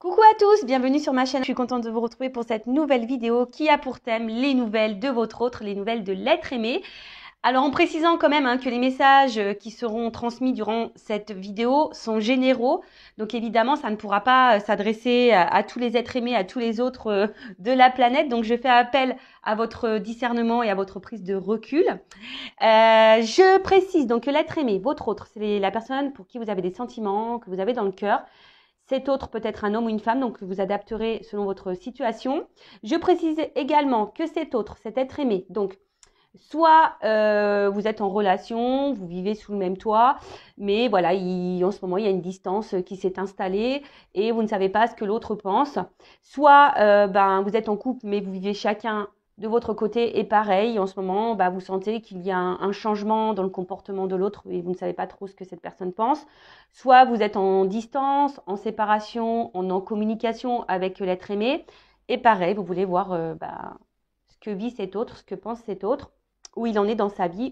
Coucou à tous, bienvenue sur ma chaîne. Je suis contente de vous retrouver pour cette nouvelle vidéo qui a pour thème les nouvelles de votre autre, les nouvelles de l'être aimé. Alors en précisant quand même que les messages qui seront transmis durant cette vidéo sont généraux. Donc évidemment, ça ne pourra pas s'adresser à tous les êtres aimés, à tous les autres de la planète. Donc je fais appel à votre discernement et à votre prise de recul. Je précise donc que l'être aimé, votre autre, c'est la personne pour qui vous avez des sentiments, que vous avez dans le cœur. Cet autre peut être un homme ou une femme, donc vous adapterez selon votre situation. Je précise également que cet autre, cet être aimé, donc soit vous êtes en relation, vous vivez sous le même toit, mais voilà, en ce moment, il y a une distance qui s'est installée et vous ne savez pas ce que l'autre pense. Soit vous êtes en couple, mais vous vivez chacun de votre côté et pareil, en ce moment, vous sentez qu'il y a un changement dans le comportement de l'autre et vous ne savez pas trop ce que cette personne pense. Soit vous êtes en distance, en séparation, en communication avec l'être aimé et pareil, vous voulez voir ce que vit cet autre, ce que pense cet autre, où il en est dans sa vie,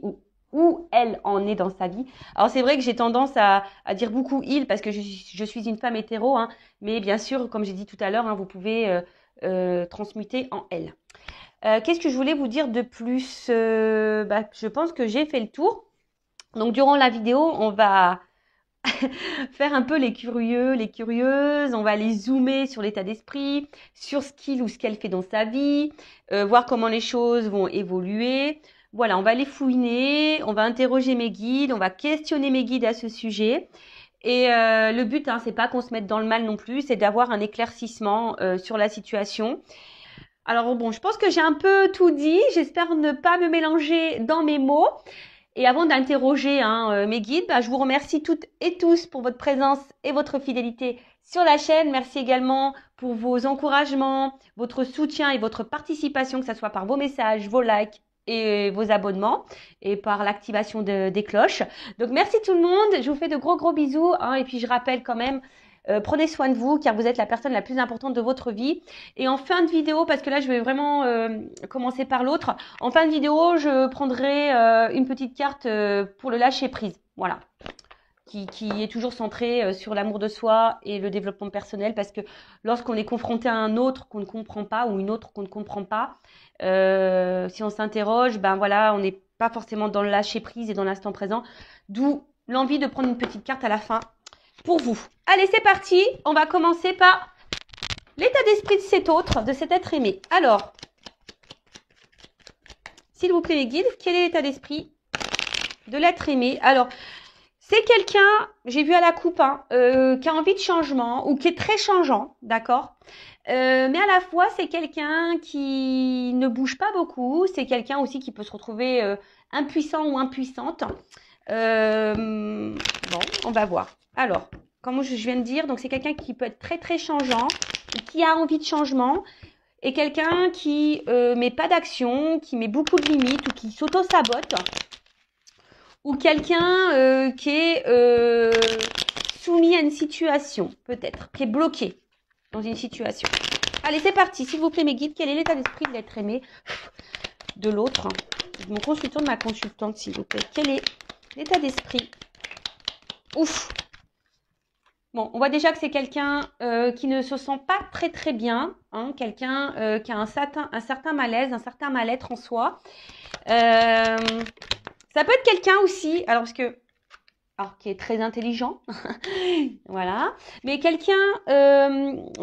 où elle en est dans sa vie. Alors c'est vrai que j'ai tendance à dire beaucoup il parce que je suis une femme hétéro, mais bien sûr, comme j'ai dit tout à l'heure, vous pouvez transmuter en elle. Qu'est-ce que je voulais vous dire de plus je pense que j'ai fait le tour. Donc durant la vidéo, on va faire un peu les curieux, les curieuses, on va aller zoomer sur l'état d'esprit, sur ce qu'il ou ce qu'elle fait dans sa vie, voir comment les choses vont évoluer. Voilà, on va les fouiner, on va interroger mes guides, on va questionner mes guides à ce sujet. Et le but, c'est pas qu'on se mette dans le mal non plus, c'est d'avoir un éclaircissement sur la situation. Alors bon, je pense que j'ai un peu tout dit. J'espère ne pas me mélanger dans mes mots. Et avant d'interroger mes guides, je vous remercie toutes et tous pour votre présence et votre fidélité sur la chaîne. Merci également pour vos encouragements, votre soutien et votre participation, que ce soit par vos messages, vos likes et vos abonnements et par l'activation des cloches. Donc merci tout le monde. Je vous fais de gros bisous. Et puis je rappelle quand même, prenez soin de vous car vous êtes la personne la plus importante de votre vie. Et en fin de vidéo, parce que là je vais vraiment commencer par l'autre, en fin de vidéo je prendrai une petite carte pour le lâcher prise, voilà, qui est toujours centrée sur l'amour de soi et le développement personnel, parce que lorsqu'on est confronté à un autre qu'on ne comprend pas ou une autre qu'on ne comprend pas, si on s'interroge, on n'est pas forcément dans le lâcher prise et dans l'instant présent, d'où l'envie de prendre une petite carte à la fin pour vous. Allez, c'est parti. On va commencer par l'état d'esprit de cet autre, de cet être aimé. Alors, s'il vous plaît les guides, quel est l'état d'esprit de l'être aimé? Alors, c'est quelqu'un, j'ai vu à la coupe, qui a envie de changement ou qui est très changeant, d'accord, mais à la fois, c'est quelqu'un qui ne bouge pas beaucoup. C'est quelqu'un aussi qui peut se retrouver impuissant ou impuissante. Bon, on va voir. Alors, comme je viens de dire, donc c'est quelqu'un qui peut être très changeant, qui a envie de changement, et quelqu'un qui met pas d'action, qui met beaucoup de limites ou qui s'auto-sabote, ou quelqu'un qui est soumis à une situation, peut-être, qui est bloqué dans une situation. Allez, c'est parti, s'il vous plaît mes guides, quel est l'état d'esprit de l'être aimé de l'autre, de mon consultant, de ma consultante, s'il vous plaît. Quel est l'état d'esprit? Ouf. Bon, on voit déjà que c'est quelqu'un qui ne se sent pas très bien, quelqu'un qui a un certain malaise, un certain mal-être en soi. Ça peut être quelqu'un aussi, qui est très intelligent, voilà, mais quelqu'un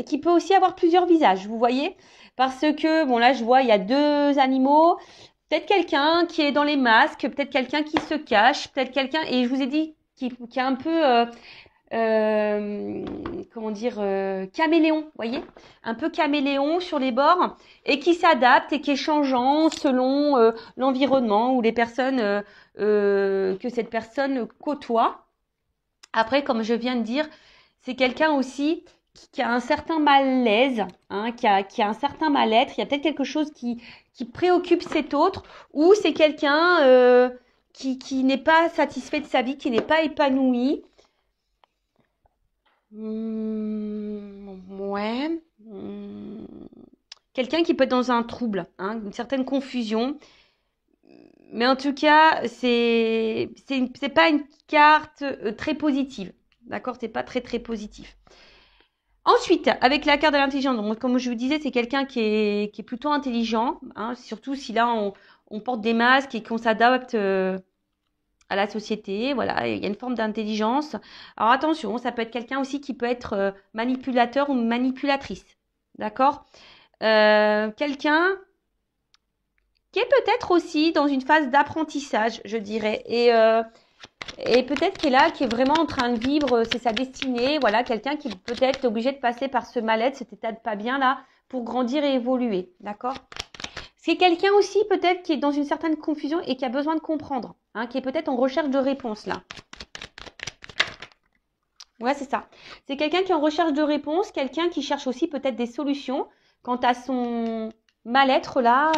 qui peut aussi avoir plusieurs visages, vous voyez, parce que, bon là je vois, il y a deux animaux, peut-être quelqu'un qui est dans les masques, peut-être quelqu'un qui se cache, peut-être quelqu'un, et je vous ai dit, qui a un peu... caméléon, vous voyez, un peu caméléon sur les bords, et qui s'adapte et qui est changeant selon l'environnement ou les personnes que cette personne côtoie. Après, comme je viens de dire, c'est quelqu'un aussi qui a un certain malaise, qui a un certain mal-être. Il y a peut-être quelque chose qui préoccupe cet autre, ou c'est quelqu'un qui n'est pas satisfait de sa vie, qui n'est pas épanoui. Ouais. Quelqu'un qui peut être dans un trouble, une certaine confusion. Mais en tout cas, c'est pas une carte très positive. D'accord, c'est pas très positif. Ensuite, avec la carte de l'intelligence, donc comme je vous disais, c'est quelqu'un qui est plutôt intelligent, hein, surtout si là on porte des masques et qu'on s'adapte à la société. Voilà, il y a une forme d'intelligence. Alors attention, ça peut être quelqu'un aussi qui peut être manipulateur ou manipulatrice. D'accord? Quelqu'un qui est peut-être aussi dans une phase d'apprentissage, je dirais. Et peut-être qui est là, qui est vraiment en train de vivre, c'est sa destinée. Voilà, quelqu'un qui peut-être est obligé de passer par ce mal-être, cet état de pas bien là, pour grandir et évoluer. D'accord? C'est quelqu'un aussi peut-être qui est dans une certaine confusion et qui a besoin de comprendre, hein, qui est peut-être en recherche de réponse là. Ouais, c'est ça. C'est quelqu'un qui est en recherche de réponse, quelqu'un qui cherche aussi peut-être des solutions quant à son mal-être là.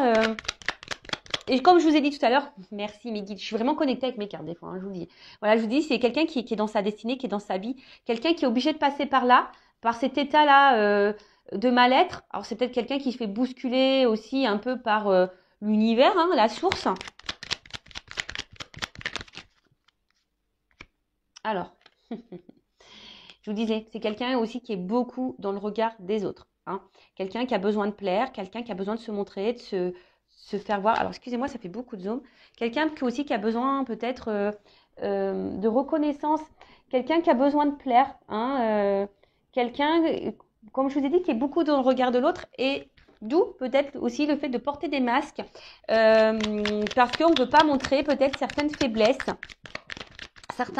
Et comme je vous ai dit tout à l'heure, merci mes guides, je suis vraiment connectée avec mes cartes des fois, hein, je vous dis. Voilà, je vous dis, c'est quelqu'un qui est dans sa destinée, qui est dans sa vie, quelqu'un qui est obligé de passer par là, par cet état-là de mal-être. Alors c'est peut-être quelqu'un qui se fait bousculer aussi un peu par l'univers, hein, la source. Alors, je vous disais, c'est quelqu'un aussi qui est beaucoup dans le regard des autres. Hein. Quelqu'un qui a besoin de plaire, quelqu'un qui a besoin de se montrer, de se faire voir. Alors, excusez-moi, ça fait beaucoup de zoom. Quelqu'un aussi qui a besoin peut-être de reconnaissance. Quelqu'un qui a besoin de plaire. Hein, quelqu'un, comme je vous ai dit, qui est beaucoup dans le regard de l'autre. Et d'où peut-être aussi le fait de porter des masques. Parce qu'on ne peut pas montrer peut-être certaines faiblesses,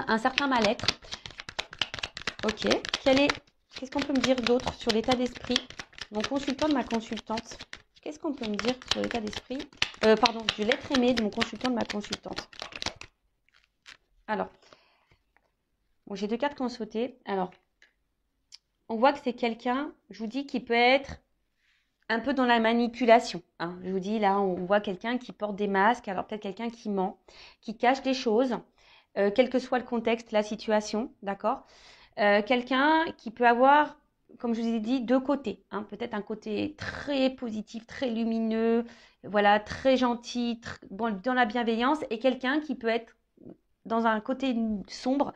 un certain mal-être. Ok. Qu'est-ce qu'on peut me dire d'autre sur l'état d'esprit? Mon consultant de ma consultante. Qu'est-ce qu'on peut me dire sur l'état d'esprit? Pardon, de l'être aimé de mon consultant de ma consultante. Alors, bon, j'ai deux cartes qui ont sauté. Alors, on voit que c'est quelqu'un, je vous dis, qui peut être un peu dans la manipulation. Hein. Je vous dis, là, on voit quelqu'un qui porte des masques. Alors, peut-être quelqu'un qui ment, qui cache des choses, quel que soit le contexte, la situation, d'accord? Quelqu'un qui peut avoir, comme je vous ai dit, deux côtés. Hein. Peut-être un côté très positif, très lumineux, voilà, très gentil, bon, dans la bienveillance, et quelqu'un qui peut être dans un côté sombre,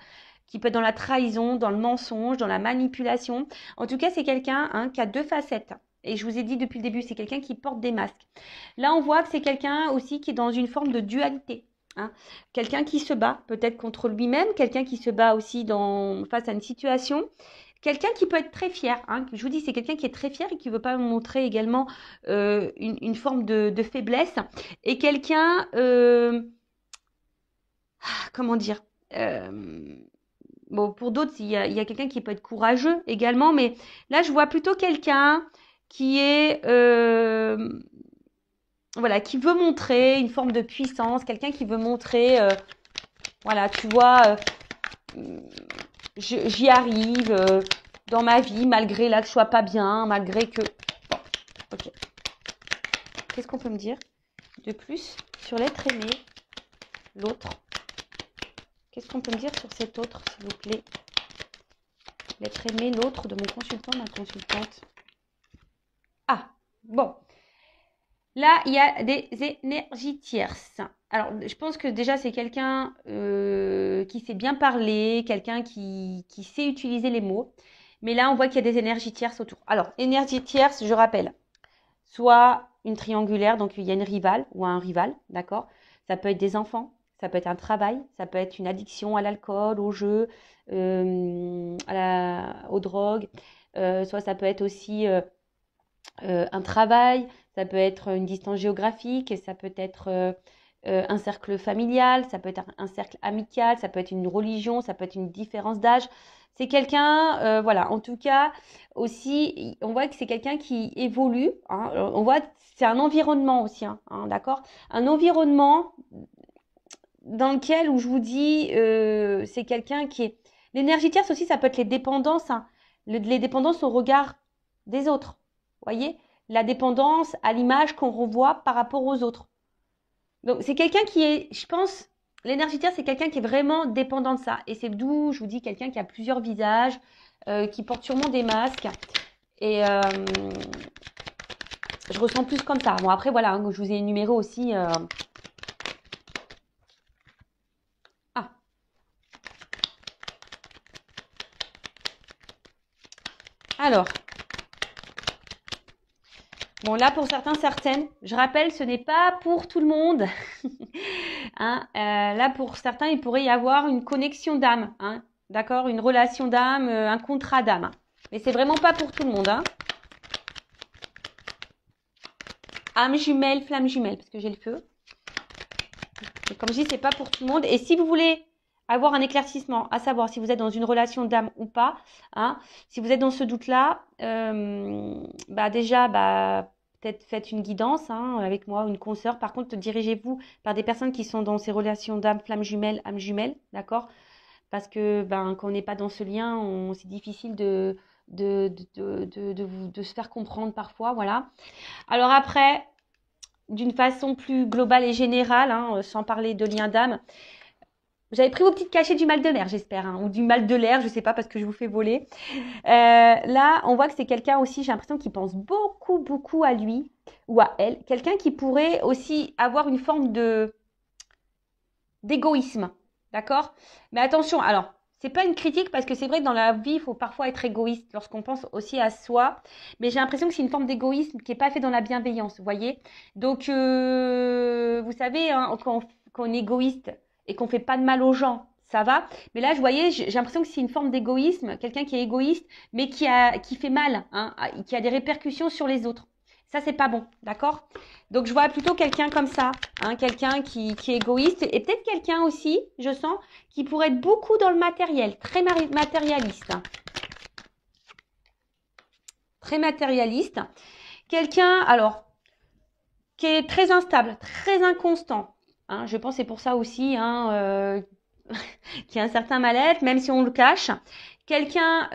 qui peut être dans la trahison, dans le mensonge, dans la manipulation. En tout cas, c'est quelqu'un qui a deux facettes. Et je vous ai dit depuis le début, c'est quelqu'un qui porte des masques. Là, on voit que c'est quelqu'un aussi qui est dans une forme de dualité. Hein. Quelqu'un qui se bat peut-être contre lui-même, quelqu'un qui se bat aussi face à une situation, quelqu'un qui peut être très fier. Hein. Je vous dis, c'est quelqu'un qui est très fier et qui ne veut pas montrer également une forme de faiblesse. Et quelqu'un, comment dire, bon, pour d'autres, il y a quelqu'un qui peut être courageux également, mais là, je vois plutôt quelqu'un qui est voilà, qui veut montrer une forme de puissance, quelqu'un qui veut montrer, voilà, tu vois, j'y arrive dans ma vie, malgré là que je sois pas bien, malgré que... Bon, ok. Qu'est-ce qu'on peut me dire de plus sur l'être aimé, l'autre? Qu'est-ce qu'on peut me dire sur cet autre, s'il vous plaît? L'être aimé, l'autre de mon consultant, ma consultante. Ah, bon. Là, il y a des énergies tierces. Alors, je pense que déjà, c'est quelqu'un qui sait bien parler, quelqu'un qui sait utiliser les mots. Mais là, on voit qu'il y a des énergies tierces autour. Alors, énergie tierce, je rappelle, soit une triangulaire, donc il y a une rivale ou un rival, d'accord? Ça peut être des enfants, ça peut être un travail, ça peut être une addiction à l'alcool, au jeu, aux drogues. Soit ça peut être aussi un travail, ça peut être une distance géographique, ça peut être un cercle familial, ça peut être un cercle amical, ça peut être une religion, ça peut être une différence d'âge. C'est quelqu'un, voilà, en tout cas, aussi, on voit que c'est quelqu'un qui évolue. Hein, on voit que c'est un environnement aussi, hein, d'accord? Un environnement dans lequel, où je vous dis, c'est quelqu'un qui est... L'énergie tierce aussi, ça peut être les dépendances, hein, les dépendances au regard des autres. Voyez, la dépendance à l'image qu'on revoit par rapport aux autres. Donc, c'est quelqu'un qui est, je pense, l'énergie tierce, c'est quelqu'un qui est vraiment dépendant de ça. Et c'est d'où, je vous dis, quelqu'un qui a plusieurs visages, qui porte sûrement des masques. Et je ressens plus comme ça. Bon, après, voilà, hein, je vous ai énuméré aussi... Alors, bon, là, pour certains, certaines, je rappelle, ce n'est pas pour tout le monde. Hein, là, pour certains, il pourrait y avoir une connexion d'âme. Hein, d'accord? Une relation d'âme, un contrat d'âme. Mais c'est vraiment pas pour tout le monde. Hein. Âme jumelle, flamme jumelle, parce que j'ai le feu. Et comme je dis, c'est pas pour tout le monde. Et si vous voulez avoir un éclaircissement, à savoir si vous êtes dans une relation d'âme ou pas, hein, si vous êtes dans ce doute-là, déjà, peut-être faites une guidance hein, avec moi, une consoeur. Par contre, dirigez-vous par des personnes qui sont dans ces relations d'âme, flamme jumelle, âme jumelle, d'accord? Parce que quand on n'est pas dans ce lien, c'est difficile de se faire comprendre parfois, voilà. Alors après, d'une façon plus globale et générale, hein, sans parler de lien d'âme, vous avez pris vos petites cachets du mal de mer, j'espère, hein, ou du mal de l'air, je ne sais pas parce que je vous fais voler. Là, on voit que c'est quelqu'un aussi, j'ai l'impression qu'il pense beaucoup, beaucoup à lui ou à elle. Quelqu'un qui pourrait aussi avoir une forme d'égoïsme, d'accord? Mais attention, alors, c'est pas une critique parce que c'est vrai que dans la vie, il faut parfois être égoïste lorsqu'on pense aussi à soi. Mais j'ai l'impression que c'est une forme d'égoïsme qui n'est pas fait dans la bienveillance, vous voyez? Donc, vous savez, hein, quand on est égoïste et qu'on fait pas de mal aux gens, ça va. Mais là, je voyais, j'ai l'impression que c'est une forme d'égoïsme, quelqu'un qui est égoïste, mais qui fait mal, hein, qui a des répercussions sur les autres. Ça, c'est pas bon, d'accord? Donc, je vois plutôt quelqu'un comme ça, hein, quelqu'un qui est égoïste et peut-être quelqu'un aussi, je sens, qui pourrait être beaucoup dans le matériel, très matérialiste. Très matérialiste. Quelqu'un, alors, qui est très instable, très inconstant. Hein, je pense que c'est pour ça aussi hein, qu'il y a un certain mal-être, même si on le cache. Quelqu'un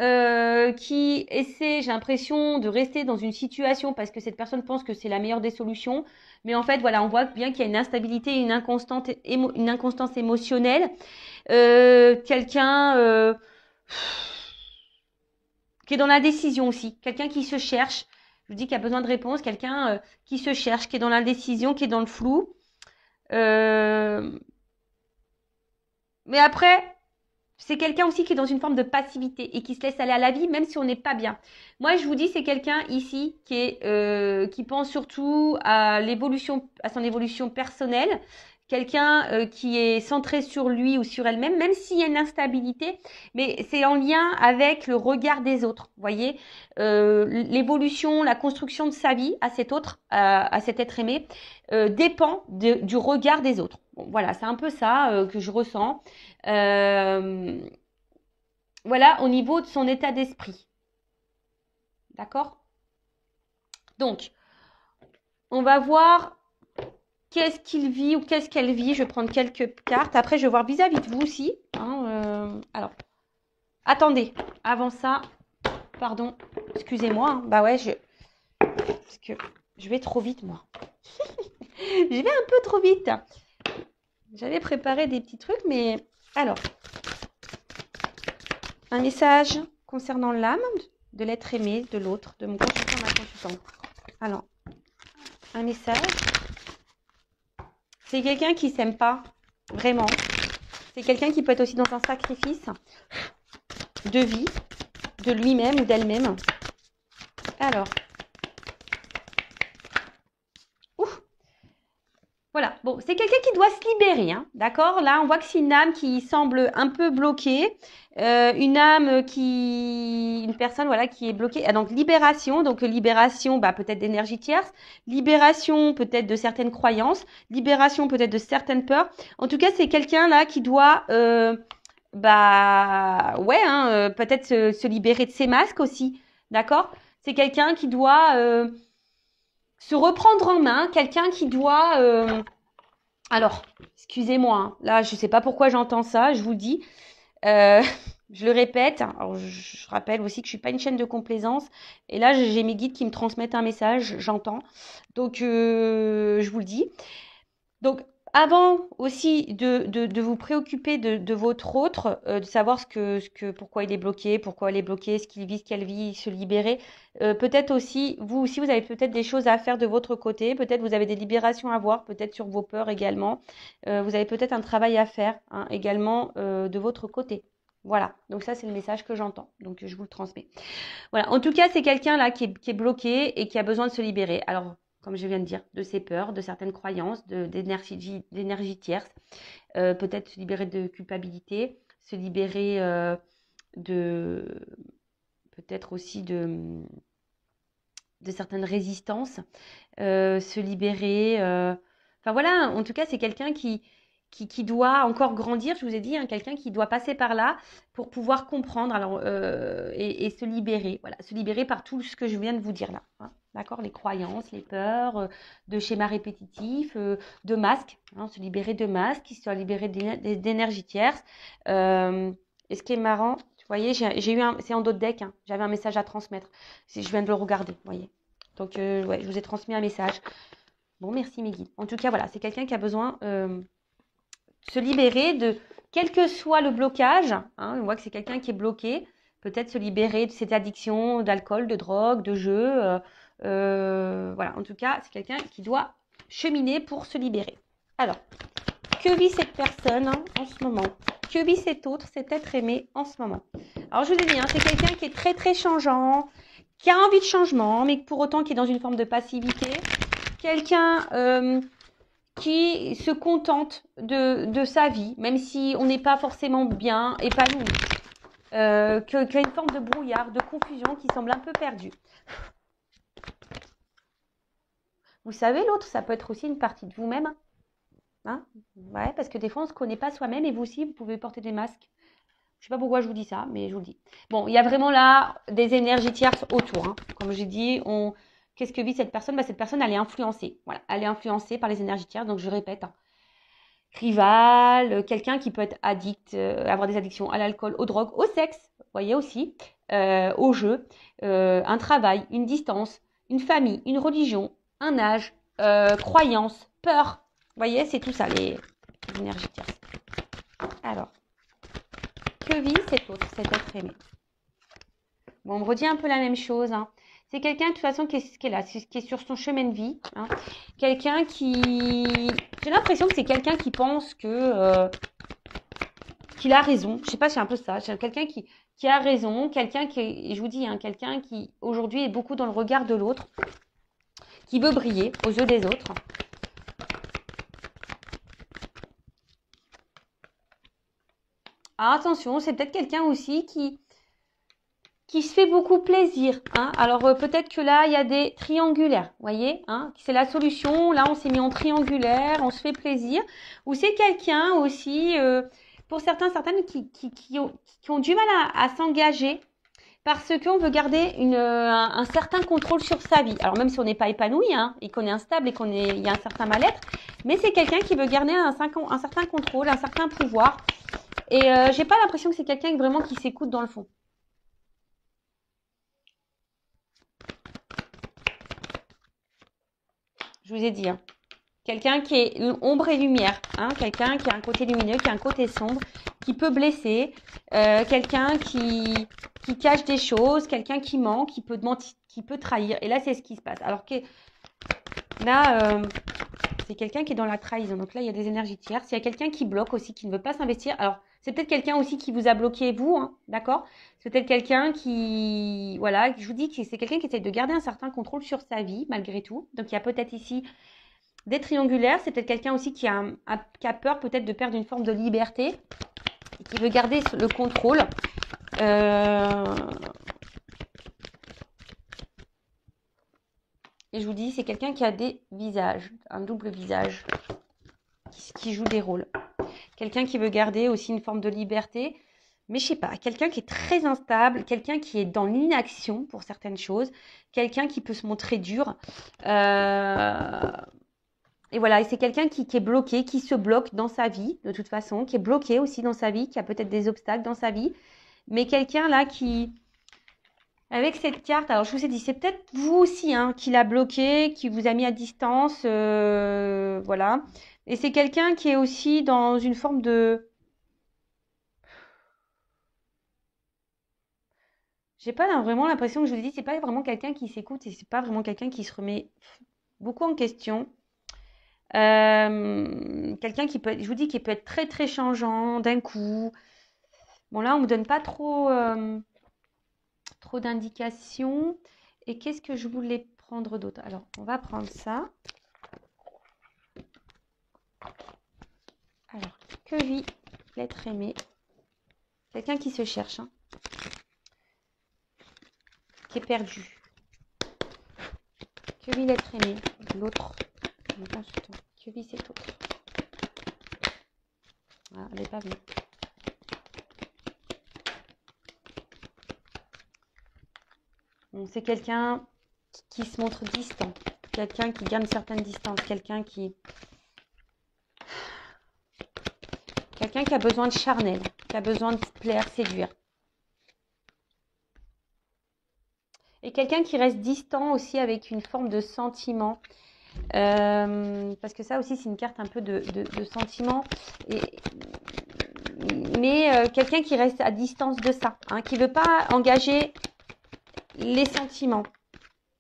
qui essaie, j'ai l'impression, de rester dans une situation parce que cette personne pense que c'est la meilleure des solutions. Mais en fait, voilà, on voit bien qu'il y a une instabilité, une inconstance émotionnelle. Quelqu'un qui est dans la décision aussi. Quelqu'un qui se cherche. Je vous dis qu'il y a besoin de réponse. Quelqu'un qui se cherche, qui est dans l'indécision, qui est dans le flou. Mais après, c'est quelqu'un aussi qui est dans une forme de passivité et qui se laisse aller à la vie, même si on n'est pas bien. Moi, je vous dis, c'est quelqu'un ici qui pense surtout à son évolution personnelle. Quelqu'un qui est centré sur lui ou sur elle-même, même s'il y a une instabilité, mais c'est en lien avec le regard des autres. Vous voyez, l'évolution, la construction de sa vie à cet autre, à cet être aimé, dépend du regard des autres. Bon, voilà, c'est un peu ça que je ressens. Voilà, au niveau de son état d'esprit. D'accord? Donc, on va voir qu'est-ce qu'il vit ou qu'est-ce qu'elle vit. Je vais prendre quelques cartes. Après, je vais voir vis-à-vis de vous aussi. Hein, alors, attendez. Avant ça, pardon, excusez-moi. Hein. Bah ouais, parce que je vais trop vite, moi. Je vais un peu trop vite. J'avais préparé des petits trucs, mais... Alors, un message concernant l'âme de l'être aimé, de l'autre, de mon consultant, ma consultante. Alors, un message. C'est quelqu'un qui ne s'aime pas, vraiment. C'est quelqu'un qui peut être aussi dans un sacrifice de vie, de lui-même ou d'elle-même. Alors, voilà, bon, c'est quelqu'un qui doit se libérer, hein, d'accord? Là, on voit que c'est une âme qui semble un peu bloquée, une personne, voilà, qui est bloquée. Ah, donc, libération, peut-être d'énergie tierce, libération, peut-être de certaines croyances, libération, peut-être de certaines peurs. En tout cas, c'est quelqu'un, là, qui doit, peut-être se libérer de ses masques aussi, d'accord? C'est quelqu'un qui doit... se reprendre en main, quelqu'un qui doit... Alors, excusez-moi, hein, là, je ne sais pas pourquoi j'entends ça, je vous le dis. Je le répète. Alors, je rappelle aussi que je ne suis pas une chaîne de complaisance. Et là, j'ai mes guides qui me transmettent un message, j'entends. Donc, je vous le dis. Donc, avant aussi de vous préoccuper de votre autre, de savoir pourquoi il est bloqué, pourquoi elle est bloquée, ce qu'il vit, ce qu'elle vit, se libérer. Peut-être aussi, vous aussi, vous avez peut-être des choses à faire de votre côté. Peut-être vous avez des libérations à voir, peut-être sur vos peurs également. Vous avez peut-être un travail à faire hein, également de votre côté. Voilà, donc ça c'est le message que j'entends, donc je vous le transmets. Voilà, en tout cas c'est quelqu'un là qui est bloqué et qui a besoin de se libérer. Alors, comme je viens de dire, de ses peurs, de certaines croyances, d'énergie tierce, peut-être se libérer de culpabilité, se libérer de peut-être aussi de certaines résistances, se libérer. Enfin voilà, en tout cas, c'est quelqu'un qui doit encore grandir, je vous ai dit, hein, quelqu'un qui doit passer par là pour pouvoir comprendre alors, et se libérer. Voilà, se libérer par tout ce que je viens de vous dire là. Hein, d'accord, les croyances, les peurs, de schémas répétitifs, de masques, hein, se libérer de masques, se libérer d'énergie tierce. Et ce qui est marrant, vous voyez, j'ai eu c'est en d'autres decks, hein, j'avais un message à transmettre. Je viens de le regarder, vous voyez. Donc, ouais, je vous ai transmis un message. Bon, merci mes guides. En tout cas, voilà, c'est quelqu'un qui a besoin de se libérer de, quel que soit le blocage, hein, on voit que c'est quelqu'un qui est bloqué, peut-être se libérer de cette addiction d'alcool, de drogue, de jeu. Voilà, en tout cas, c'est quelqu'un qui doit cheminer pour se libérer. Alors, que vit cette personne hein, en ce moment? Que vit cet autre, cet être aimé en ce moment? Alors, je vous ai dit, hein, c'est quelqu'un qui est très, très changeant, qui a envie de changement, mais pour autant qui est dans une forme de passivité. Quelqu'un qui se contente de sa vie, même si on n'est pas forcément bien épanoui. Qui a une forme de brouillard, de confusion, qui semble un peu perdu. Vous savez, l'autre, ça peut être aussi une partie de vous-même. Hein, ouais, parce que des fois, on ne se connaît pas soi-même et vous aussi, vous pouvez porter des masques. Je ne sais pas pourquoi je vous dis ça, mais je vous le dis. Bon, il y a vraiment là des énergies tierces autour. Hein. Comme j'ai dit, qu'est-ce que vit cette personne? Bah, cette personne, elle est influencée. Voilà, elle est influencée par les énergies tierces. Donc, je répète, hein. Rival, quelqu'un qui peut être addict, avoir des addictions à l'alcool, aux drogues, au sexe, vous voyez aussi, au jeu, un travail, une distance, une famille, une religion, un âge, croyance, peur. Vous voyez, c'est tout ça, les énergies tierces. Alors, que vit cet autre, cet être aimé? Bon, on me redit un peu la même chose. Hein. C'est quelqu'un, de toute façon, qui est là, qui est sur son chemin de vie. Hein. Quelqu'un qui... J'ai l'impression que c'est quelqu'un qui pense que... qu'il a raison. Je sais pas, c'est un peu ça. C'est quelqu'un qui a raison. Quelqu'un qui... Je vous dis, hein, quelqu'un qui, aujourd'hui, est beaucoup dans le regard de l'autre. Qui veut briller aux yeux des autres. Alors, attention, c'est peut-être quelqu'un aussi qui se fait beaucoup plaisir. Hein. Alors, peut-être que là, il y a des triangulaires, vous voyez hein. C'est la solution. Là, on s'est mis en triangulaire, on se fait plaisir. Ou c'est quelqu'un aussi, pour certaines, qui ont du mal à s'engager parce qu'on veut garder un certain contrôle sur sa vie. Alors, même si on n'est pas épanoui hein, et qu'on est instable et il y a un certain mal-être, mais c'est quelqu'un qui veut garder un certain contrôle, un certain pouvoir. Et j'ai pas l'impression que c'est quelqu'un vraiment qui s'écoute dans le fond. Je vous ai dit, hein. Quelqu'un qui est ombre et lumière, hein. Quelqu'un qui a un côté lumineux, qui a un côté sombre, qui peut blesser, quelqu'un qui cache des choses, quelqu'un qui ment, qui peut mentir, qui peut trahir. Et là, c'est ce qui se passe. Alors que là, c'est quelqu'un qui est dans la trahison. Donc là, il y a des énergies tierces. Il y a quelqu'un qui bloque aussi, qui ne veut pas s'investir. Alors, c'est peut-être quelqu'un aussi qui vous a bloqué, vous, hein, d'accord? C'est peut-être quelqu'un qui, voilà, je vous dis que c'est quelqu'un qui essaie de garder un certain contrôle sur sa vie, malgré tout. Donc, il y a peut-être ici des triangulaires. C'est peut-être quelqu'un aussi qui a peur peut-être de perdre une forme de liberté et qui veut garder le contrôle. Et je vous dis, c'est quelqu'un qui a des visages, un double visage, qui joue des rôles. Quelqu'un qui veut garder aussi une forme de liberté, mais je sais pas, quelqu'un qui est très instable, quelqu'un qui est dans l'inaction pour certaines choses, quelqu'un qui peut se montrer dur. Et voilà, et c'est quelqu'un qui est bloqué, qui se bloque dans sa vie, de toute façon, qui est bloqué aussi dans sa vie, qui a peut-être des obstacles dans sa vie, mais quelqu'un là qui... Avec cette carte, alors je vous ai dit, c'est peut-être vous aussi hein, qui l'a bloqué, qui vous a mis à distance, voilà. Et c'est quelqu'un qui est aussi dans une forme de... J'ai pas vraiment l'impression que je vous ai dit, c'est pas vraiment quelqu'un qui s'écoute et c'est pas vraiment quelqu'un qui se remet beaucoup en question. Quelqu'un qui peut, je vous dis, qui peut être très très changeant d'un coup. Bon, là, on ne me donne pas trop, trop d'indications. Et qu'est-ce que je voulais prendre d'autre? Alors, on va prendre ça. Alors, que vit l'être aimé? Quelqu'un qui se cherche, hein, qui est perdu. Que vit l'être aimé? L'autre, le consultant. Que vit cet autre? Ah, elle n'est pas venue. Bon, c'est quelqu'un qui se montre distant. Quelqu'un qui garde certaines distances. Quelqu'un qui a besoin de charnel. Qui a besoin de plaire, séduire. Et quelqu'un qui reste distant aussi avec une forme de sentiment. Parce que ça aussi, c'est une carte un peu de sentiment. Mais quelqu'un qui reste à distance de ça. Hein, qui ne veut pas engager les sentiments.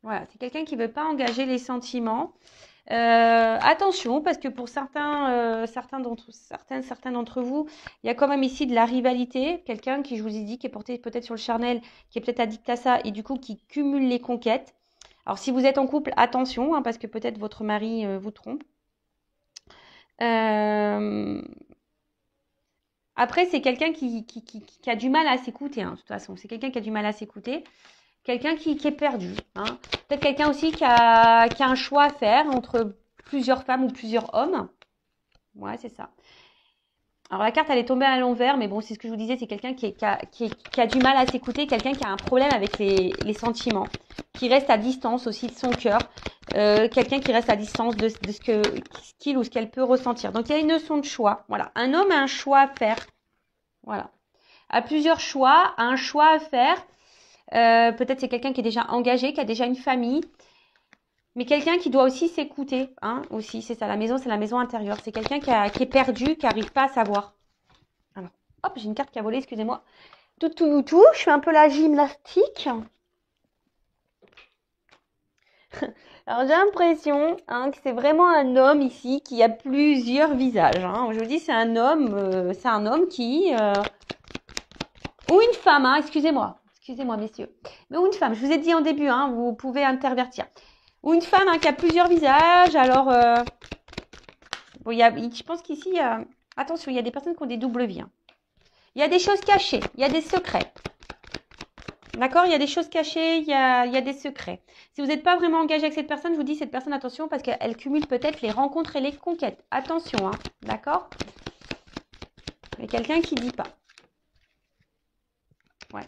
Voilà, c'est quelqu'un qui ne veut pas engager les sentiments. Attention, parce que pour certains d'entre vous, il y a quand même ici de la rivalité. Quelqu'un qui, je vous ai dit, qui est porté peut-être sur le charnel, qui est peut-être addict à ça et du coup qui cumule les conquêtes. Alors, si vous êtes en couple, attention, hein, parce que peut-être votre mari vous trompe. Après, c'est quelqu'un qui a du mal à s'écouter, hein, de toute façon. C'est quelqu'un qui a du mal à s'écouter. Quelqu'un qui est perdu. Hein. Peut-être quelqu'un aussi qui a un choix à faire entre plusieurs femmes ou plusieurs hommes. Ouais, c'est ça. Alors, la carte, elle est tombée à l'envers, mais bon, c'est ce que je vous disais, c'est quelqu'un qui a du mal à s'écouter, quelqu'un qui a un problème avec les sentiments, qui reste à distance aussi de son cœur, quelqu'un qui reste à distance de ce qu'il ou ce qu'elle peut ressentir. Donc, il y a une notion de choix. Voilà. Un homme a un choix à faire. Voilà. A plusieurs choix, a un choix à faire. Peut-être c'est quelqu'un qui est déjà engagé, qui a déjà une famille, mais quelqu'un qui doit aussi s'écouter, hein, aussi, c'est ça, la maison, c'est la maison intérieure. C'est quelqu'un qui est perdu, qui n'arrive pas à savoir. Alors, hop, j'ai une carte qui a volé, excusez-moi. Tout, je fais un peu la gymnastique. Alors, j'ai l'impression que c'est vraiment un homme ici qui a plusieurs visages. Hein. Je vous dis, c'est un homme qui... ou une femme, hein, excusez-moi, messieurs. Mais ou une femme, je vous ai dit en début, hein, vous pouvez intervertir. Ou une femme qui a plusieurs visages. Alors, bon, je pense qu'ici, attention, il y a des personnes qui ont des doubles vies. Hein. Il y a des choses cachées, il y a des secrets. D'accord? Il y a des choses cachées, il y a des secrets. Si vous n'êtes pas vraiment engagé avec cette personne, je vous dis cette personne, attention, parce qu'elle cumule peut-être les rencontres et les conquêtes. Attention, hein, d'accord? Mais quelqu'un qui ne dit pas. Ouais.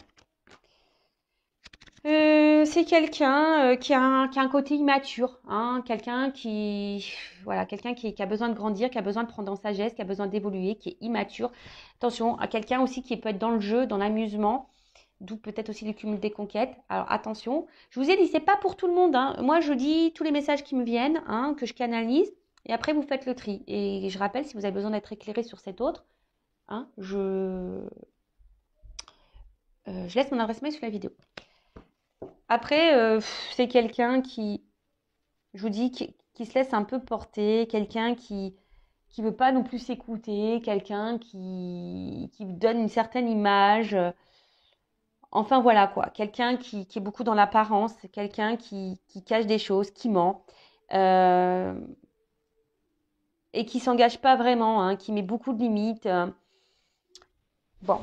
C'est quelqu'un qui a un côté immature, hein, quelqu'un qui a besoin de grandir, qui a besoin de prendre en sagesse, qui a besoin d'évoluer, qui est immature. Attention, à quelqu'un aussi qui peut être dans le jeu, dans l'amusement, d'où peut-être aussi le cumul des conquêtes. Alors attention, je vous ai dit, c'est pas pour tout le monde. Hein. Moi, je dis tous les messages qui me viennent, hein, que je canalise, et après vous faites le tri. Et je rappelle, si vous avez besoin d'être éclairé sur cet autre, hein, je laisse mon adresse mail sous la vidéo. Après, c'est quelqu'un qui, je vous dis, qui se laisse un peu porter, quelqu'un qui veut pas non plus s'écouter, quelqu'un qui donne une certaine image. Enfin voilà quoi, quelqu'un qui est beaucoup dans l'apparence, quelqu'un qui cache des choses, qui ment et qui s'engage pas vraiment, hein, qui met beaucoup de limites. Bon,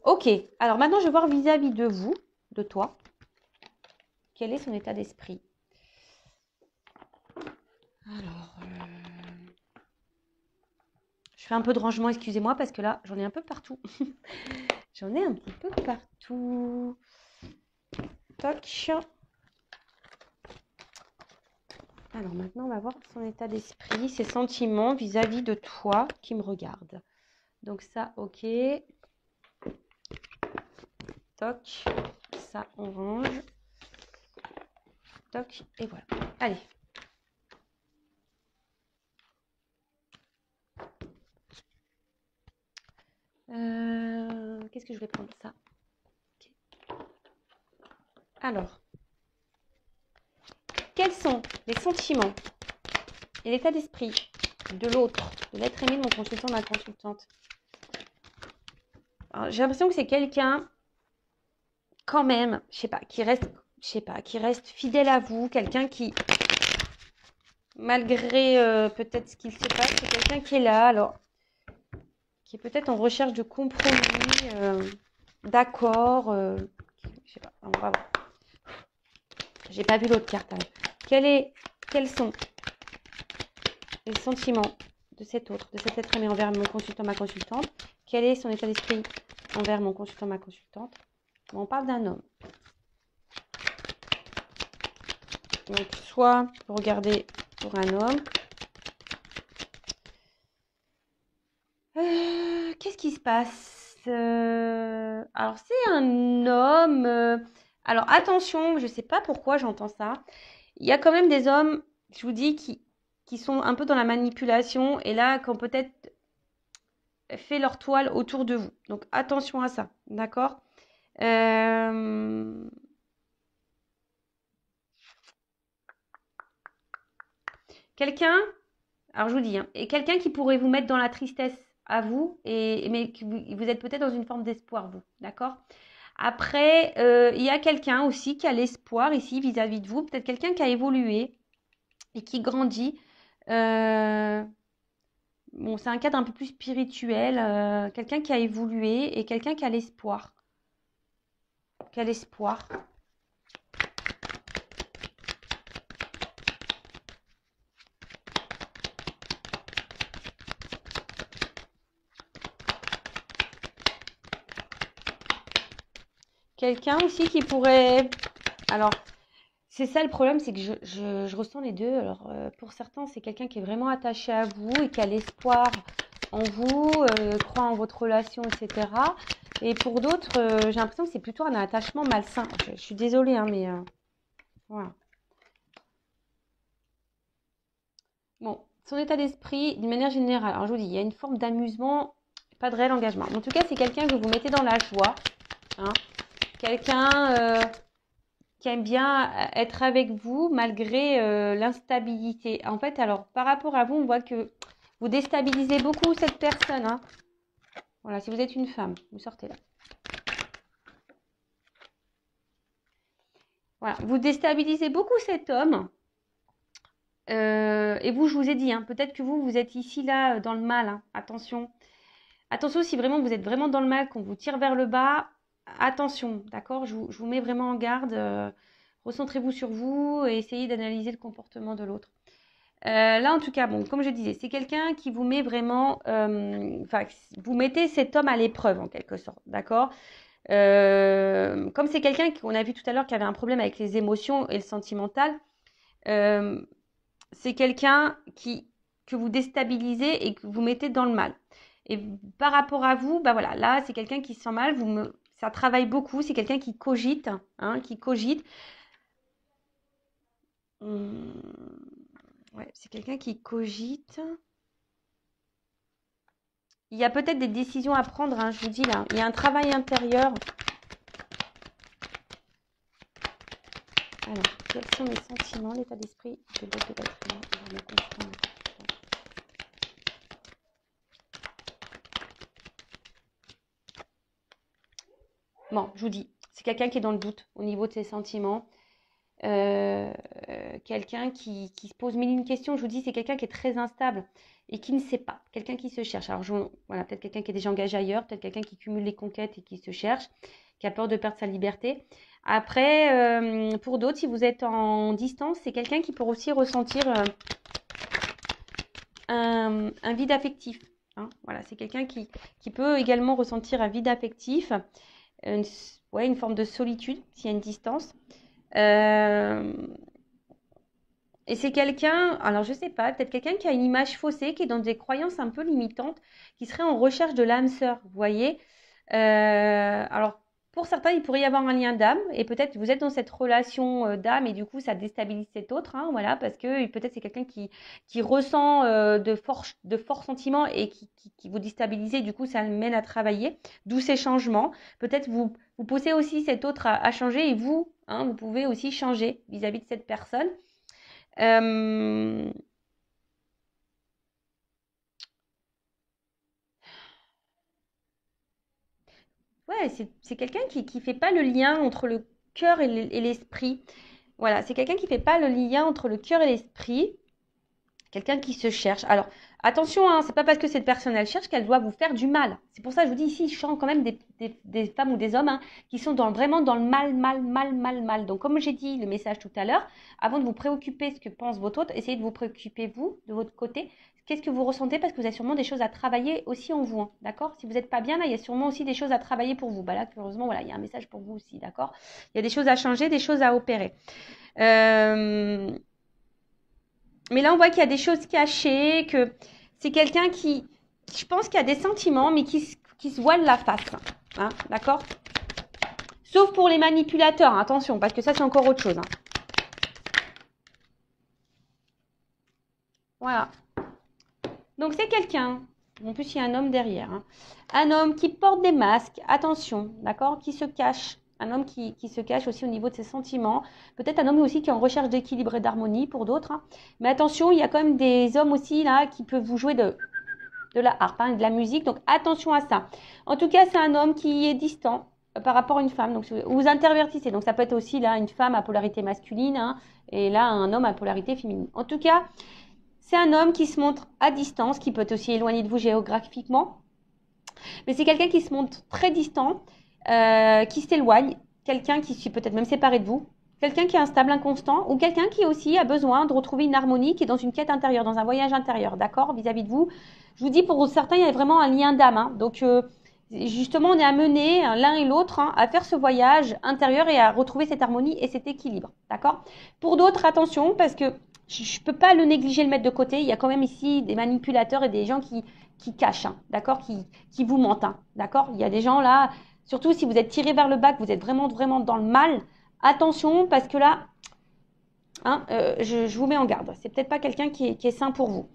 ok. Alors maintenant, je vais voir vis-à-vis de vous, de toi. Quel est son état d'esprit? Alors, je fais un peu de rangement, excusez-moi, parce que là, j'en ai un peu partout. J'en ai un petit peu partout. Toc. Alors maintenant, on va voir son état d'esprit, ses sentiments vis-à-vis de toi qui me regarde. Donc ça, ok. Toc. Ça, on range. Toc. Et voilà. Allez. Qu'est-ce que je vais prendre ça? Okay. Alors, quels sont les sentiments et l'état d'esprit de l'autre, de l'être aimé de mon consultant, de ma consultante? J'ai l'impression que c'est quelqu'un, quand même, je sais pas, qui reste fidèle à vous, quelqu'un qui, malgré peut-être ce qu'il se passe, c'est quelqu'un qui est là, alors, qui est peut-être en recherche de compromis, d'accord, je sais pas, on va voir. J'ai pas vu l'autre carte. Quels sont les sentiments de cet autre, de cet être aimé envers mon consultant, ma consultante? Quel est son état d'esprit envers mon consultant, ma consultante? On parle d'un homme. Donc, soit vous regardez pour un homme. Qu'est-ce qui se passe? Alors, c'est un homme. Alors, attention, je ne sais pas pourquoi j'entends ça. Il y a quand même des hommes, je vous dis, qui sont un peu dans la manipulation et là, qui ont peut-être fait leur toile autour de vous. Donc, attention à ça, d'accord? Quelqu'un, alors je vous dis, et quelqu'un qui pourrait vous mettre dans la tristesse à vous, mais que vous êtes peut-être dans une forme d'espoir, vous, d'accord? Après, il y a quelqu'un aussi qui a l'espoir ici vis-à-vis de vous, peut-être quelqu'un qui a évolué et qui grandit. Bon, c'est un cadre un peu plus spirituel, quelqu'un qui a évolué et quelqu'un qui a l'espoir. Qui a l'espoir. Quelqu'un aussi qui pourrait... Alors, c'est ça le problème, c'est que je ressens les deux. Alors, pour certains, c'est quelqu'un qui est vraiment attaché à vous et qui a l'espoir en vous, croit en votre relation, etc. Et pour d'autres, j'ai l'impression que c'est plutôt un attachement malsain. Je suis désolée, hein, mais voilà. Bon, son état d'esprit, d'une manière générale, alors je vous dis, il y a une forme d'amusement, pas de réel engagement. En tout cas, c'est quelqu'un que vous mettez dans la joie. Hein. Quelqu'un qui aime bien être avec vous malgré l'instabilité. En fait, alors, par rapport à vous, on voit que vous déstabilisez beaucoup cette personne. Hein. Voilà, si vous êtes une femme, vous sortez là. Voilà, vous déstabilisez beaucoup cet homme. Et vous, je vous ai dit, hein, peut-être que vous êtes ici, là, dans le mal. Hein. Attention. Attention, si vraiment vous êtes vraiment dans le mal, qu'on vous tire vers le bas, attention, d'accord? Je vous mets vraiment en garde. Recentrez-vous sur vous et essayez d'analyser le comportement de l'autre. Là, en tout cas, bon, comme je disais, c'est quelqu'un qui vous met vraiment... Enfin, vous mettez cet homme à l'épreuve, en quelque sorte, d'accord? Comme c'est quelqu'un qu'on a vu tout à l'heure qui avait un problème avec les émotions et le sentimental, c'est quelqu'un que vous déstabilisez et que vous mettez dans le mal. Et par rapport à vous, bah voilà, là, c'est quelqu'un qui se sent mal, ça travaille beaucoup, c'est quelqu'un qui cogite, hein, qui cogite. Ouais, c'est quelqu'un qui cogite. Il y a peut-être des décisions à prendre, hein, je vous dis là. Il y a un travail intérieur. Alors, quels sont les sentiments, l'état d'esprit de l'autre de l'être humain envers mon consultant, ma consultante? Bon, je vous dis, c'est quelqu'un qui est dans le doute au niveau de ses sentiments. Quelqu'un qui se pose mille et une questions. Je vous dis, c'est quelqu'un qui est très instable et qui ne sait pas. Quelqu'un qui se cherche. Alors, voilà, peut-être quelqu'un qui est déjà engagé ailleurs, peut-être quelqu'un qui cumule les conquêtes et qui se cherche, qui a peur de perdre sa liberté. Après, pour d'autres, si vous êtes en distance, c'est quelqu'un qui peut aussi ressentir un vide affectif. Hein. Voilà, c'est quelqu'un qui peut également ressentir un vide affectif, une forme de solitude s'il y a une distance. Et c'est quelqu'un, alors je sais pas, peut-être quelqu'un qui a une image faussée, qui est dans des croyances un peu limitantes, qui serait en recherche de l'âme sœur, vous voyez. Alors, pour certains, il pourrait y avoir un lien d'âme, et peut-être que vous êtes dans cette relation d'âme, et du coup, ça déstabilise cet autre, hein, voilà, parce que peut-être c'est quelqu'un qui ressent de forts sentiments et qui vous déstabilise, et du coup, ça le mène à travailler, d'où ces changements. Peut-être vous poussez aussi cet autre à changer, et vous, hein, vous pouvez aussi changer vis-à-vis de cette personne. Ouais, c'est quelqu'un qui fait pas le lien entre le cœur et l'esprit. Voilà, c'est quelqu'un qui fait pas le lien entre le cœur et l'esprit. Quelqu'un qui se cherche. Alors, attention, hein, c'est pas parce que cette personne elle cherche qu'elle doit vous faire du mal. C'est pour ça que je vous dis ici, je sens quand même des femmes ou des hommes hein, qui sont vraiment dans le mal, mal, mal, mal, mal. Donc, comme j'ai dit le message tout à l'heure, avant de vous préoccuper de ce que pense votre autre, essayez de vous préoccuper vous, de votre côté. Qu'est-ce que vous ressentez? Parce que vous avez sûrement des choses à travailler aussi en vous. Hein, d'accord? Si vous n'êtes pas bien, là, il y a sûrement aussi des choses à travailler pour vous. Bah là, heureusement, voilà, il y a un message pour vous aussi. D'accord? Il y a des choses à changer, des choses à opérer. Mais là, on voit qu'il y a des choses cachées, que c'est quelqu'un qui, je pense qu'il y a des sentiments, mais qui se voile la face. Hein, d'accord? Sauf pour les manipulateurs, hein, attention, parce que ça, c'est encore autre chose. Hein. Voilà. Donc, c'est quelqu'un. En plus, il y a un homme derrière. Hein. Un homme qui porte des masques, attention, d'accord? Qui se cache. Un homme qui se cache aussi au niveau de ses sentiments. Peut-être un homme aussi qui est en recherche d'équilibre et d'harmonie pour d'autres. Hein. Mais attention, il y a quand même des hommes aussi là qui peuvent vous jouer de la harpe, hein, de la musique. Donc attention à ça. En tout cas, c'est un homme qui est distant par rapport à une femme. Donc vous intervertissez. Donc ça peut être aussi là une femme à polarité masculine hein, et là un homme à polarité féminine. En tout cas, c'est un homme qui se montre à distance, qui peut être aussi éloigné de vous géographiquement. Mais c'est quelqu'un qui se montre très distant, qui s'éloigne, quelqu'un qui s'est peut-être même séparé de vous, quelqu'un qui est instable, inconstant, ou quelqu'un qui aussi a besoin de retrouver une harmonie, qui est dans une quête intérieure, dans un voyage intérieur, d'accord, vis-à-vis de vous. Je vous dis, pour certains, il y a vraiment un lien d'âme. Hein. Donc, justement, on est amené l'un et l'autre hein, à faire ce voyage intérieur et à retrouver cette harmonie et cet équilibre, d'accord. Pour d'autres, attention, parce que je ne peux pas le négliger, le mettre de côté. Il y a quand même ici des manipulateurs et des gens qui cachent, hein, d'accord, qui vous mentent, hein, d'accord. Il y a des gens là, surtout si vous êtes tiré vers le bas, que vous êtes vraiment, vraiment dans le mal, attention, parce que là, hein, je vous mets en garde. C'est peut-être pas quelqu'un qui est sain pour vous.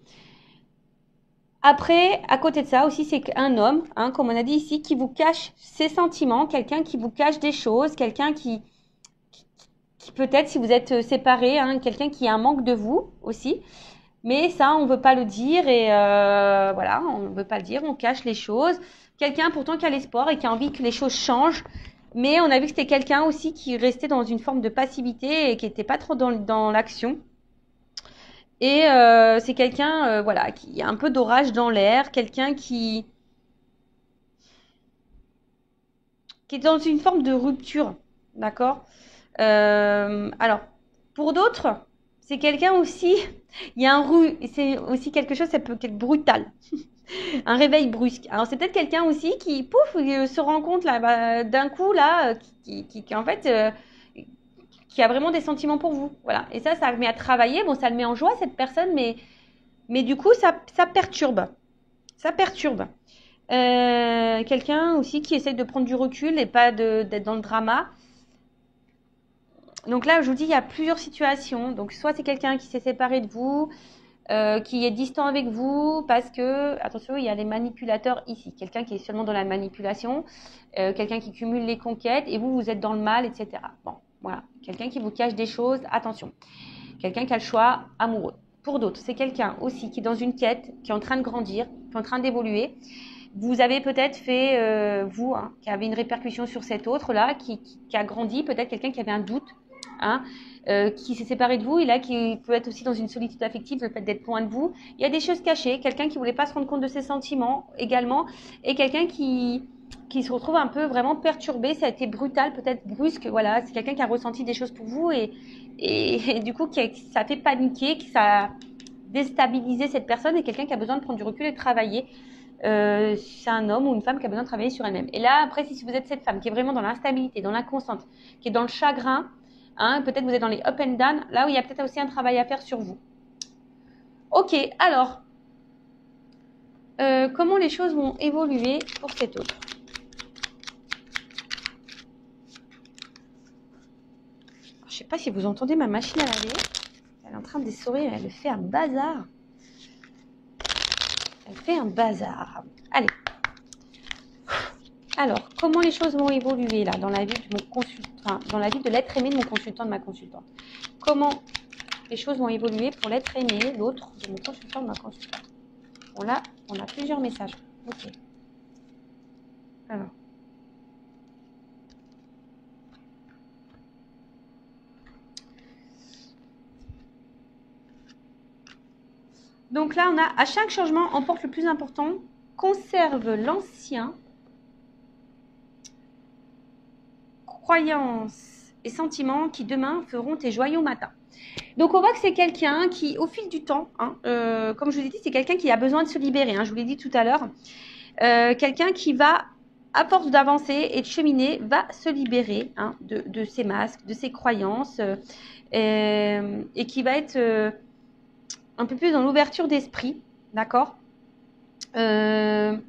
Après, à côté de ça aussi, c'est un homme, hein, comme on a dit ici, qui vous cache ses sentiments, quelqu'un qui vous cache des choses, quelqu'un qui peut-être, si vous êtes séparés, hein, quelqu'un qui a un manque de vous aussi. Mais ça, on ne veut pas le dire et voilà, on ne veut pas le dire, on cache les choses. Quelqu'un pourtant qui a l'espoir et qui a envie que les choses changent. Mais on a vu que c'était quelqu'un aussi qui restait dans une forme de passivité et qui n'était pas trop dans l'action. Et c'est quelqu'un voilà, qui a un peu d'orage dans l'air, quelqu'un qui est dans une forme de rupture, d'accord. Alors, pour d'autres, c'est quelqu'un aussi, il y a c'est aussi quelque chose, ça peut être brutal, un réveil brusque. Alors, c'est peut-être quelqu'un aussi qui, pouf, se rend compte là, d'un coup là, qui en fait, qui a vraiment des sentiments pour vous, voilà. Et ça le met à travailler, bon, ça le met en joie cette personne, mais du coup, ça perturbe, ça perturbe. Quelqu'un aussi qui essaye de prendre du recul et pas d'être dans le drama. Donc là, je vous dis, il y a plusieurs situations. Donc, soit c'est quelqu'un qui s'est séparé de vous, qui est distant avec vous, parce que, attention, il y a les manipulateurs ici. Quelqu'un qui est seulement dans la manipulation, quelqu'un qui cumule les conquêtes, et vous, vous êtes dans le mal, etc. Bon, voilà. Quelqu'un qui vous cache des choses, attention. Quelqu'un qui a le choix amoureux. Pour d'autres, c'est quelqu'un aussi qui est dans une quête, qui est en train de grandir, qui est en train d'évoluer. Vous avez peut-être fait, vous, hein, qui avez une répercussion sur cet autre-là, qui a grandi, peut-être quelqu'un qui avait un doute, hein, qui s'est séparé de vous et là qui peut être aussi dans une solitude affective, le fait d'être loin de vous. Il y a des choses cachées, quelqu'un qui voulait pas se rendre compte de ses sentiments également, et quelqu'un qui se retrouve un peu vraiment perturbé. Ça a été brutal, peut-être brusque, voilà. C'est quelqu'un qui a ressenti des choses pour vous et du coup ça fait paniquer, qui ça a déstabilisé cette personne, et quelqu'un qui a besoin de prendre du recul et de travailler. C'est un homme ou une femme qui a besoin de travailler sur elle-même. Et là, après, si vous êtes cette femme qui est vraiment dans l'instabilité, dans l'inconstante, qui est dans le chagrin, hein, peut-être vous êtes dans les up and down, là où il y a peut-être aussi un travail à faire sur vous. Ok, alors, comment les choses vont évoluer pour cet autre? Je ne sais pas si vous entendez ma machine à laver. Elle est en train d'essorer, elle fait un bazar. Elle fait un bazar. Allez. Alors, comment les choses vont évoluer là dans la vie de mon consultant, enfin, dans la vie de l'être aimé de mon consultant, de ma consultante? Comment les choses vont évoluer pour l'être aimé, l'autre, de mon consultant, de ma consultante? Bon là, on a plusieurs messages. Ok. Alors. Donc là, on a à chaque changement, emporte le plus important, conserve l'ancien, croyances et sentiments qui demain feront tes joyaux matins. Donc on voit que c'est quelqu'un qui, au fil du temps, hein, comme je vous ai dit, c'est quelqu'un qui a besoin de se libérer, hein, je vous l'ai dit tout à l'heure, quelqu'un qui va, à force d'avancer et de cheminer, va se libérer hein, de ses masques, de ses croyances, et qui va être un peu plus dans l'ouverture d'esprit, d'accord. Voilà,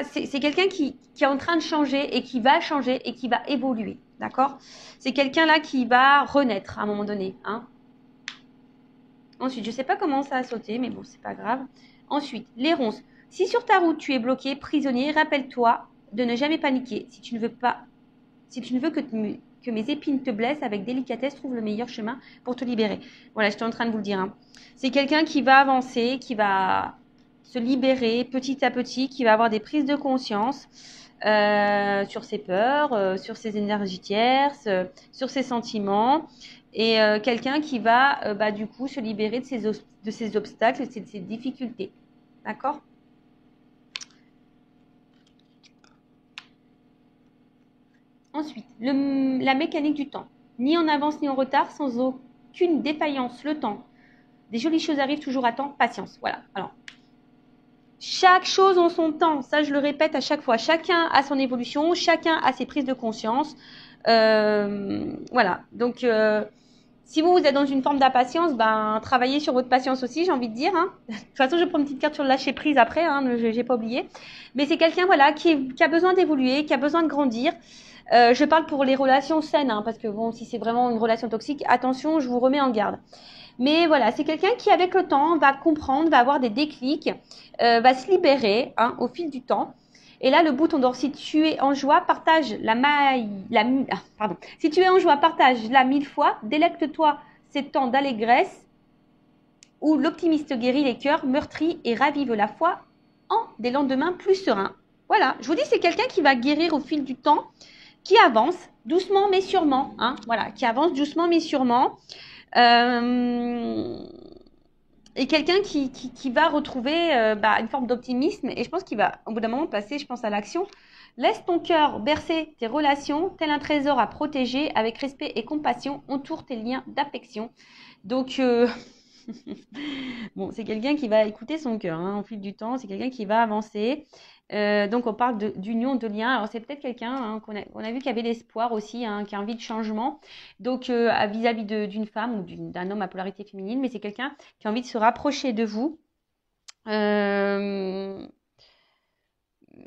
c'est quelqu'un qui est en train de changer et qui va changer et qui va évoluer, d'accord. C'est quelqu'un là qui va renaître à un moment donné. Hein. Ensuite, je ne sais pas comment ça a sauté, mais bon, c'est pas grave. Ensuite, les ronces. Si sur ta route tu es bloqué, prisonnier, rappelle-toi de ne jamais paniquer. Si tu ne veux que mes épines te blessent, avec délicatesse, trouve le meilleur chemin pour te libérer. Voilà, j'étais en train de vous le dire. Hein. C'est quelqu'un qui va avancer, qui va se libérer petit à petit, qui va avoir des prises de conscience sur ses peurs, sur ses énergies tierces, sur ses sentiments, et quelqu'un qui va du coup se libérer de ses obstacles, de ses difficultés. D'accord ? Ensuite, la mécanique du temps. Ni en avance ni en retard, sans aucune défaillance, le temps. Des jolies choses arrivent toujours à temps, patience. Voilà. Alors, chaque chose en son temps, ça je le répète à chaque fois. Chacun a son évolution, chacun a ses prises de conscience. Voilà. Donc, si vous êtes dans une forme d'impatience, ben travaillez sur votre patience aussi, j'ai envie de dire. Hein. De toute façon, je prends une petite carte sur le lâcher prise après, hein, je n'ai pas oublié. Mais c'est quelqu'un voilà, qui a besoin d'évoluer, qui a besoin de grandir. Je parle pour les relations saines, hein, parce que bon, si c'est vraiment une relation toxique, attention, je vous remets en garde. Mais voilà, c'est quelqu'un qui, avec le temps, va comprendre, va avoir des déclics, va se libérer hein, au fil du temps. Et là, le bouton d'or, si tu es en joie, partage Si tu es en joie, partage-la 1000 fois, délecte-toi ces temps d'allégresse où l'optimiste guérit les cœurs meurtris et ravive la foi en des lendemains plus sereins. Voilà, je vous dis, c'est quelqu'un qui va guérir au fil du temps, qui avance doucement mais sûrement, hein, voilà, qui avance doucement mais sûrement. Et quelqu'un qui va retrouver une forme d'optimisme, et je pense qu'il va au bout d'un moment passer, je pense, à l'action. Laisse ton cœur bercer tes relations, tel un trésor à protéger, avec respect et compassion, entoure tes liens d'affection. Donc, bon, c'est quelqu'un qui va écouter son cœur hein, au fil du temps, c'est quelqu'un qui va avancer. Donc, on parle d'union, de lien. Alors, c'est peut-être quelqu'un hein, qu'on a vu qui avait l'espoir aussi, hein, qui a envie de changement. Donc, vis-à-vis d'une femme ou d'un homme à polarité féminine, mais c'est quelqu'un qui a envie de se rapprocher de vous.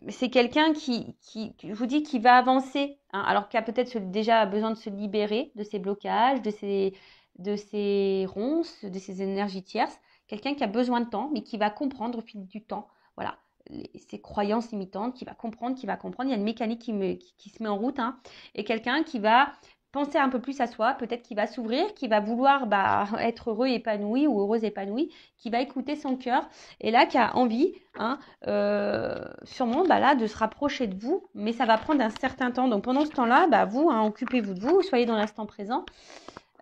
C'est quelqu'un je vous dis, qui va avancer, hein, alors qu'il a peut-être déjà besoin de se libérer de ses blocages, de ses ronces, de ses énergies tierces. Quelqu'un qui a besoin de temps, mais qui va comprendre au fil du temps. Voilà. Ses croyances limitantes, qui va comprendre. Il y a une mécanique qui se met en route. Hein, et quelqu'un qui va penser un peu plus à soi, peut-être qui va s'ouvrir, qui va vouloir être heureux, épanoui ou heureuse, épanouie, qui va écouter son cœur et là qui a envie, hein, sûrement là, de se rapprocher de vous, mais ça va prendre un certain temps. Donc pendant ce temps-là, vous, hein, occupez-vous de vous, soyez dans l'instant présent.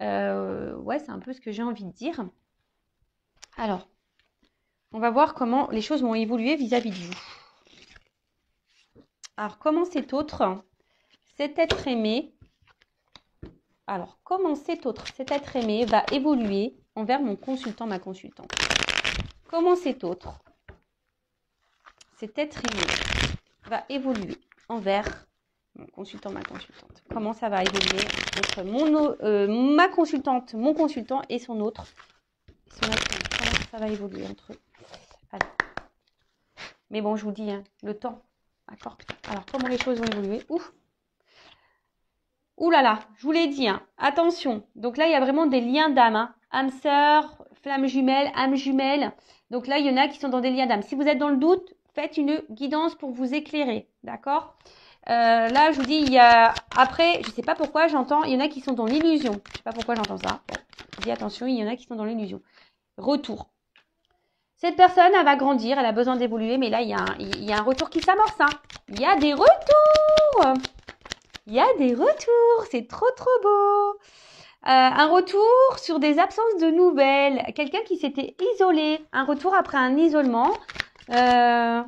Ouais, c'est un peu ce que j'ai envie de dire. Alors, on va voir comment les choses vont évoluer vis-à-vis de vous. Alors, comment cet être aimé, cet être aimé va évoluer envers mon consultant, ma consultante. Comment cet être aimé va évoluer envers mon consultant, ma consultante. Comment ça va évoluer entre ma consultante, mon consultant et son autre, son être aimé. Comment ça va évoluer entre eux. Allez. Mais bon, je vous dis, hein, le temps. D'accord. Alors, comment les choses vont évoluer. Ouh là là, je vous l'ai dit, hein, attention. Donc là, il y a vraiment des liens d'âme. Hein. Âme sœur, flamme jumelle, âme jumelle. Donc là, il y en a qui sont dans des liens d'âme. Si vous êtes dans le doute, faites une guidance pour vous éclairer. D'accord. Là, je vous dis, il y a... Après, je ne sais pas pourquoi, j'entends, il y en a qui sont dans l'illusion. Je ne sais pas pourquoi j'entends ça. Bon, je vous dis, attention, il y en a qui sont dans l'illusion. Retour. Cette personne, elle va grandir, elle a besoin d'évoluer, mais là, il y a un retour qui s'amorce. Hein. Il y a des retours. Il y a des retours. C'est trop, trop beau. Un retour sur des absences de nouvelles. Quelqu'un qui s'était isolé. Un retour après un isolement. Et là,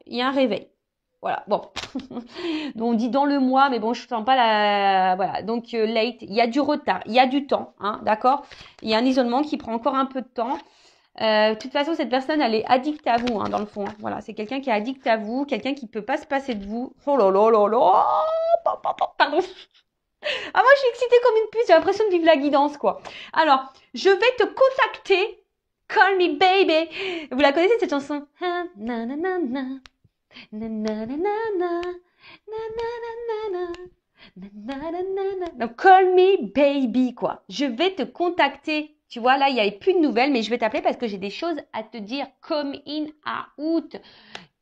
il y a un réveil. Voilà, bon. Donc, on dit dans le mois, mais bon, je ne sens pas la... Voilà, donc late. Il y a du retard, il y a du temps, hein, d'accord? Il y a un isolement qui prend encore un peu de temps. De toute façon, cette personne, elle est addicte à vous, hein, dans le fond. Hein. Voilà, c'est quelqu'un qui est addict à vous, quelqu'un qui ne peut pas se passer de vous. Oh là là là là. Pardon. Ah, moi, je suis excitée comme une puce. J'ai l'impression de vivre la guidance, quoi. Alors, je vais te contacter. Call me baby. Vous la connaissez, cette chanson? Donc, call me baby, quoi. Je vais te contacter. Tu vois, là, il n'y avait plus de nouvelles, mais je vais t'appeler parce que j'ai des choses à te dire. Come in, out.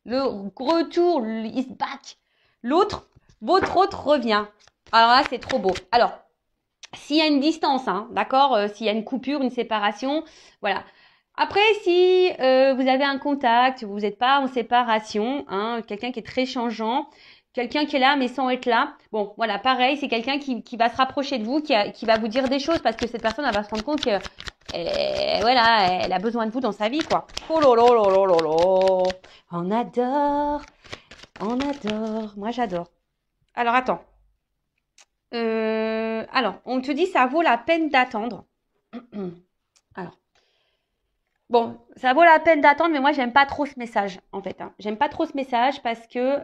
Le retour is back. L'autre, votre autre revient. Alors là, c'est trop beau. Alors, s'il y a une distance, hein, d'accord, s'il y a une coupure, une séparation, voilà. Après, si vous avez un contact, vous n'êtes pas en séparation, hein, quelqu'un qui est très changeant, quelqu'un qui est là mais sans être là, bon, voilà, pareil, c'est quelqu'un qui va se rapprocher de vous, qui va vous dire des choses parce que cette personne, elle va se rendre compte que, voilà, elle a besoin de vous dans sa vie, quoi. Oh là là là là là là. On adore, moi j'adore. Alors, attends. Alors, on te dit ça vaut la peine d'attendre. Alors, bon, ça vaut la peine d'attendre, mais moi, j'aime pas trop ce message, en fait. Hein. J'aime pas trop ce message parce que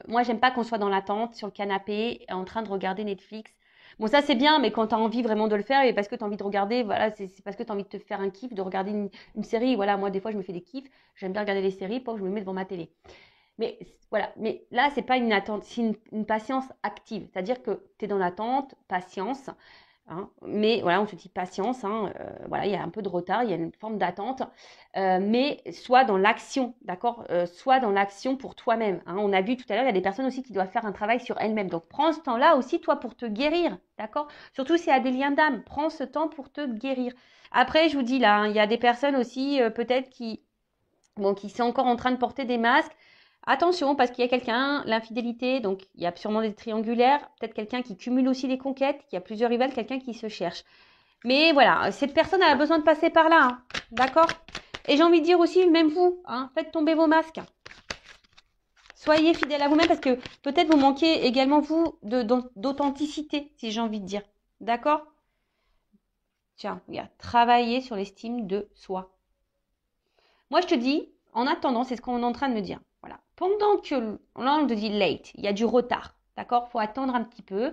moi, j'aime pas qu'on soit dans l'attente, sur le canapé, en train de regarder Netflix. Bon, ça, c'est bien, mais quand tu as envie vraiment de le faire et parce que tu as envie de regarder, voilà, c'est parce que tu as envie de te faire un kiff, de regarder une série. Voilà, moi, des fois, je me fais des kiffs. J'aime bien regarder les séries, pas que je me mets devant ma télé. Mais voilà, mais là, c'est pas une attente, c'est une patience active. C'est-à-dire que tu es dans l'attente, patience. Hein, mais voilà, on te dit patience. Hein, voilà, il y a un peu de retard, il y a une forme d'attente. Mais sois dans l'action, d'accord, sois dans l'action pour toi-même. Hein. On a vu tout à l'heure, il y a des personnes aussi qui doivent faire un travail sur elles-mêmes. Donc, prends ce temps-là aussi, toi, pour te guérir, d'accord. Surtout s'il y a des liens d'âme, prends ce temps pour te guérir. Après, je vous dis là, hein, il y a des personnes aussi, peut-être qui sont encore en train de porter des masques. Attention, parce qu'il y a quelqu'un, l'infidélité, donc il y a sûrement des triangulaires, peut-être quelqu'un qui cumule aussi les conquêtes, qui a plusieurs rivales, quelqu'un qui se cherche. Mais voilà, cette personne a besoin de passer par là, hein, d'accord. Et j'ai envie de dire aussi, même vous, hein, faites tomber vos masques. Soyez fidèles à vous-même parce que peut-être vous manquez également, vous, d'authenticité, si j'ai envie de dire. D'accord. Tiens, regarde, travailler sur l'estime de soi. Moi, je te dis, en attendant, c'est ce qu'on est en train de me dire. Voilà. Pendant que, là, on te dit late, il y a du retard, d'accord. Faut attendre un petit peu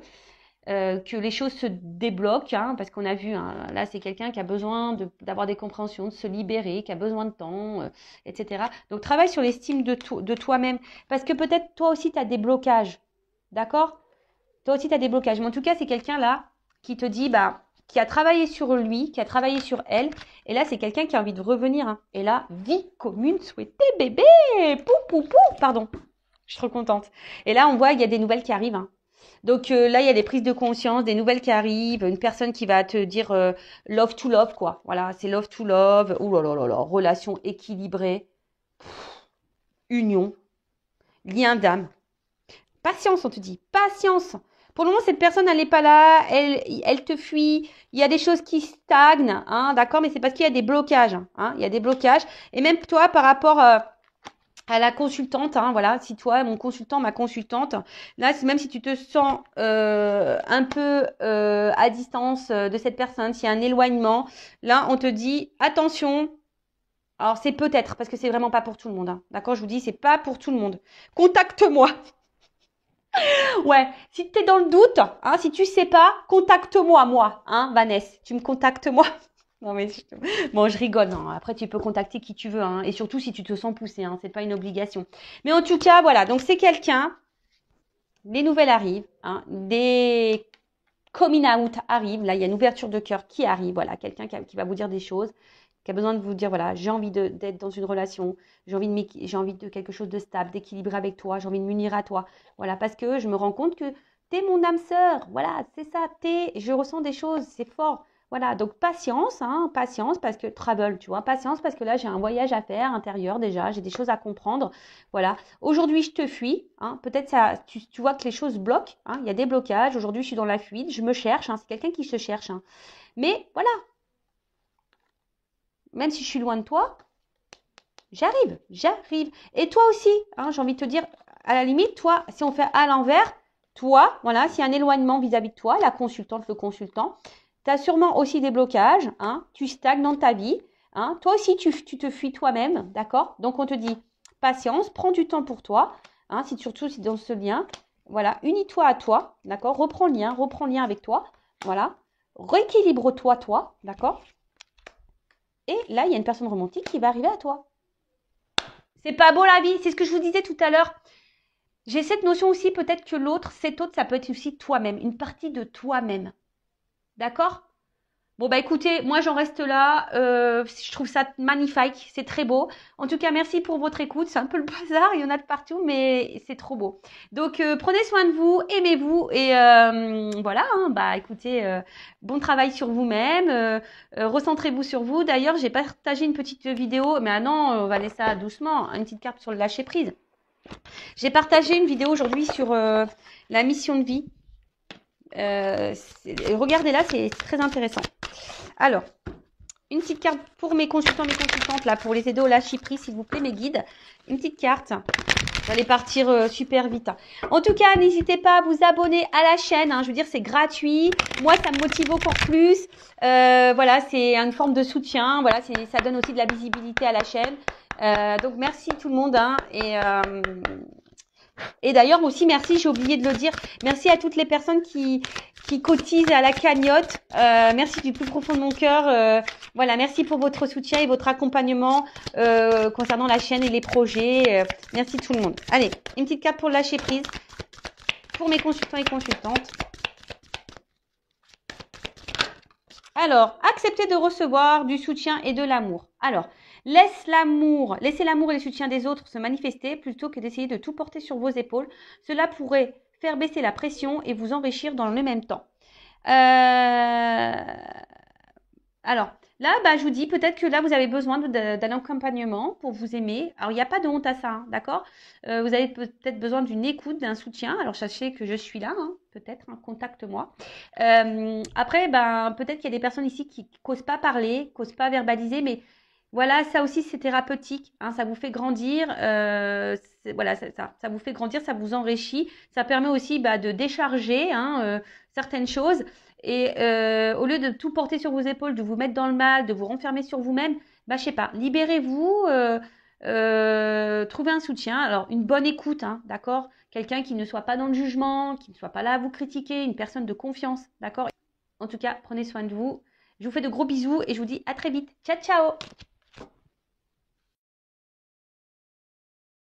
que les choses se débloquent, hein, parce qu'on a vu, hein, là, c'est quelqu'un qui a besoin d'avoir des compréhensions, de se libérer, qui a besoin de temps, etc. Donc, travaille sur l'estime de toi-même, parce que peut-être toi aussi, tu as des blocages, d'accord. Toi aussi, tu as des blocages. Mais en tout cas, c'est quelqu'un là qui te dit, bah, qui a travaillé sur lui, qui a travaillé sur elle. Et là, c'est quelqu'un qui a envie de revenir. Hein. Et là, vie commune souhaitée, bébé. Pou, pou, pou. Pardon. Je suis trop contente. Et là, on voit qu'il y a des nouvelles qui arrivent. Hein. Donc là, il y a des prises de conscience, des nouvelles qui arrivent. Une personne qui va te dire love to love, quoi. Voilà, c'est love to love. Ouh là là là là. Relation équilibrée. Union. Lien d'âme. Patience, on te dit. Patience. Pour le moment, cette personne, elle n'est pas là, elle te fuit. Il y a des choses qui stagnent, hein, d'accord, mais c'est parce qu'il y a des blocages. Hein, il y a des blocages. Et même toi, par rapport à la consultante, hein, voilà, si toi, mon consultant, ma consultante, là, même si tu te sens un peu à distance de cette personne, s'il y a un éloignement, là, on te dit attention. Alors, c'est peut-être, parce que c'est vraiment pas pour tout le monde. Hein, d'accord, je vous dis, c'est pas pour tout le monde. Contacte-moi. Ouais, si tu es dans le doute, hein, si tu sais pas, contacte-moi, moi, hein, Vanessa. Tu me contactes, moi. Non, mais bon, je rigole. Non. Après, tu peux contacter qui tu veux, hein, et surtout si tu te sens poussé, hein, c'est pas une obligation. Mais en tout cas, voilà. Donc, c'est quelqu'un. Des nouvelles arrivent, hein, des coming out arrivent. Là, il y a une ouverture de cœur qui arrive. Voilà, quelqu'un qui va vous dire des choses, qui a besoin de vous dire, voilà, j'ai envie d'être dans une relation, j'ai envie de quelque chose de stable, d'équilibré avec toi, j'ai envie de m'unir à toi. Voilà, parce que je me rends compte que t'es mon âme sœur. Voilà, c'est ça, je ressens des choses, c'est fort. Voilà, donc patience, hein, patience parce que travel, tu vois, patience parce que là j'ai un voyage à faire intérieur déjà, j'ai des choses à comprendre. Voilà, aujourd'hui je te fuis, hein, peut-être ça, tu vois que les choses bloquent, hein, il y a des blocages. Aujourd'hui je suis dans la fuite, je me cherche, hein, c'est quelqu'un qui se cherche, hein. Mais voilà, même si je suis loin de toi, j'arrive, j'arrive. Et toi aussi, hein, j'ai envie de te dire, à la limite, toi, si on fait à l'envers, toi, voilà, s'il y a un éloignement vis-à-vis de toi, la consultante, le consultant, tu as sûrement aussi des blocages, hein, tu stagnes dans ta vie, hein, toi aussi, tu te fuis toi-même, d'accord? Donc, on te dit, patience, prends du temps pour toi, hein, surtout si dans ce lien, voilà, unis-toi à toi, d'accord? Reprends lien avec toi, voilà, rééquilibre-toi, toi, d'accord? Et là, il y a une personne romantique qui va arriver à toi. C'est pas beau la vie, c'est ce que je vous disais tout à l'heure. J'ai cette notion aussi, peut-être que l'autre, cet autre, ça peut être aussi toi-même, une partie de toi-même. D'accord? Bon, bah écoutez, moi j'en reste là. Je trouve ça magnifique, c'est très beau. En tout cas, merci pour votre écoute. C'est un peu le bazar, il y en a de partout, mais c'est trop beau. Donc, prenez soin de vous, aimez-vous et voilà. Hein, bah écoutez, bon travail sur vous-même. Recentrez-vous sur vous. D'ailleurs, j'ai partagé une petite vidéo, mais ah non, on va laisser ça doucement. Une petite carte sur le lâcher prise. J'ai partagé une vidéo aujourd'hui sur la mission de vie. Regardez-là, c'est très intéressant. Alors, une petite carte pour mes consultants, mes consultantes, là, pour les aider au lâcher prise, s'il vous plaît, mes guides. Une petite carte. Vous allez partir super vite. En tout cas, n'hésitez pas à vous abonner à la chaîne. Hein, je veux dire, c'est gratuit. Moi, ça me motive encore plus. Voilà, c'est une forme de soutien. Voilà, ça donne aussi de la visibilité à la chaîne. Donc, merci tout le monde. Hein, et d'ailleurs aussi, merci, j'ai oublié de le dire, merci à toutes les personnes qui cotisent à la cagnotte. Merci du plus profond de mon cœur. Voilà, merci pour votre soutien et votre accompagnement concernant la chaîne et les projets. Merci tout le monde. Allez, une petite carte pour lâcher prise pour mes consultants et consultantes. Alors, accepter de recevoir du soutien et de l'amour. Alors, laissez l'amour et le soutien des autres se manifester plutôt que d'essayer de tout porter sur vos épaules. Cela pourrait faire baisser la pression et vous enrichir dans le même temps. Alors, là, bah, je vous dis, peut-être que là, vous avez besoin d'un accompagnement pour vous aimer. Alors, il n'y a pas de honte à ça, hein, d'accord? Vous avez peut-être besoin d'une écoute, d'un soutien. Alors, sachez que je suis là, hein, peut-être, hein, contacte-moi. Après, ben, peut-être qu'il y a des personnes ici qui n'osent pas parler, qui n'osent pas verbaliser, mais voilà, ça aussi, c'est thérapeutique, hein, ça vous fait grandir. Voilà, ça vous fait grandir, ça vous enrichit. Ça permet aussi bah, de décharger hein, certaines choses. Et au lieu de tout porter sur vos épaules, de vous mettre dans le mal, de vous renfermer sur vous-même, bah, je sais pas, libérez-vous, trouvez un soutien. Alors, une bonne écoute, hein, d'accord? Quelqu'un qui ne soit pas dans le jugement, qui ne soit pas là à vous critiquer, une personne de confiance, d'accord? En tout cas, prenez soin de vous. Je vous fais de gros bisous et je vous dis à très vite. Ciao, ciao!